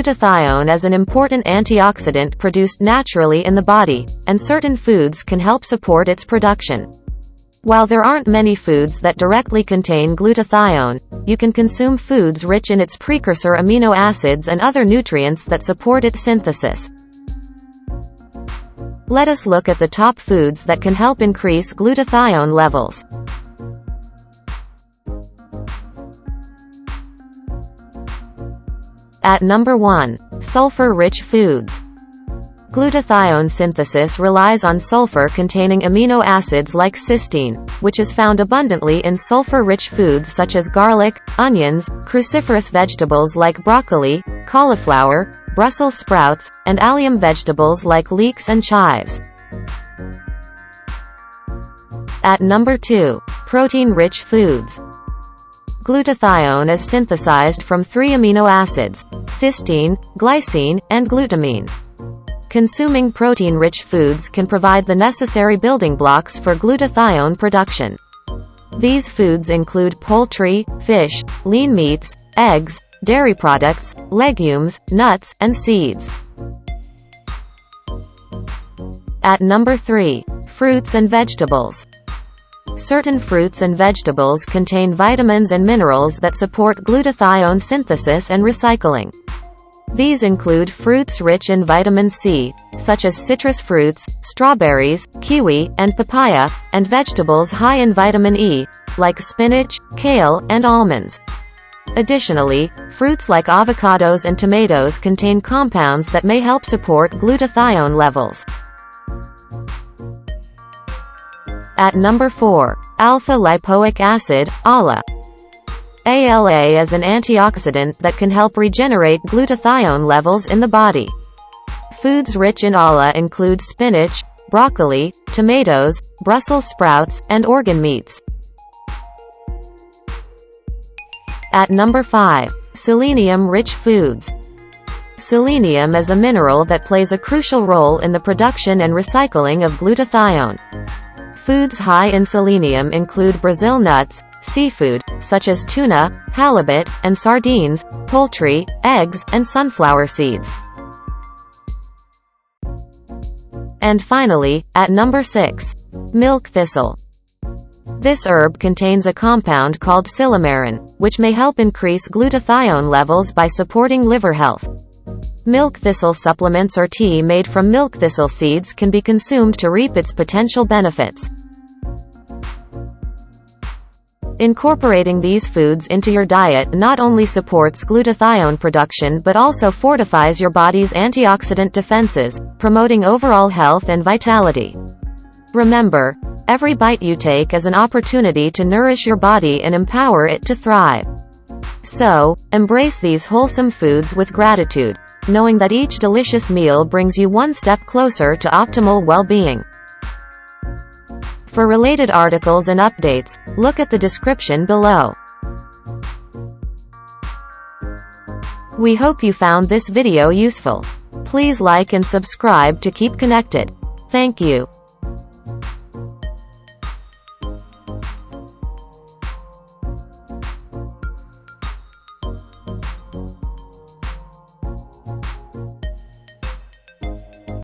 Glutathione is an important antioxidant produced naturally in the body, and certain foods can help support its production. While there aren't many foods that directly contain glutathione, you can consume foods rich in its precursor amino acids and other nutrients that support its synthesis. Let us look at the top foods that can help increase glutathione levels. At number 1. Sulfur-rich foods. Glutathione synthesis relies on sulfur-containing amino acids like cysteine, which is found abundantly in sulfur-rich foods such as garlic, onions, cruciferous vegetables like broccoli, cauliflower, Brussels sprouts, and allium vegetables like leeks and chives. At number 2. Protein-rich foods. Glutathione is synthesized from 3 amino acids: cysteine, glycine, and glutamine. Consuming protein-rich foods can provide the necessary building blocks for glutathione production. These foods include poultry, fish, lean meats, eggs, dairy products, legumes, nuts, and seeds. At number 3. Fruits and vegetables. Certain fruits and vegetables contain vitamins and minerals that support glutathione synthesis and recycling. These include fruits rich in vitamin C, such as citrus fruits, strawberries, kiwi, and papaya, and vegetables high in vitamin E, like spinach, kale, and almonds. Additionally, fruits like avocados and tomatoes contain compounds that may help support glutathione levels. At number 4. Alpha-lipoic acid, ALA. ALA is an antioxidant that can help regenerate glutathione levels in the body. Foods rich in ALA include spinach, broccoli, tomatoes, Brussels sprouts, and organ meats. At number 5. Selenium-rich foods. Selenium is a mineral that plays a crucial role in the production and recycling of glutathione. Foods high in selenium include Brazil nuts, seafood, such as tuna, halibut, and sardines, poultry, eggs, and sunflower seeds. And finally, at number 6. Milk thistle. This herb contains a compound called silymarin, which may help increase glutathione levels by supporting liver health. Milk thistle supplements or tea made from milk thistle seeds can be consumed to reap its potential benefits. Incorporating these foods into your diet not only supports glutathione production but also fortifies your body's antioxidant defenses, promoting overall health and vitality. Remember, every bite you take is an opportunity to nourish your body and empower it to thrive. So, embrace these wholesome foods with gratitude, knowing that each delicious meal brings you one step closer to optimal well-being. For related articles and updates, look at the description below. We hope you found this video useful. Please like and subscribe to keep connected. Thank you.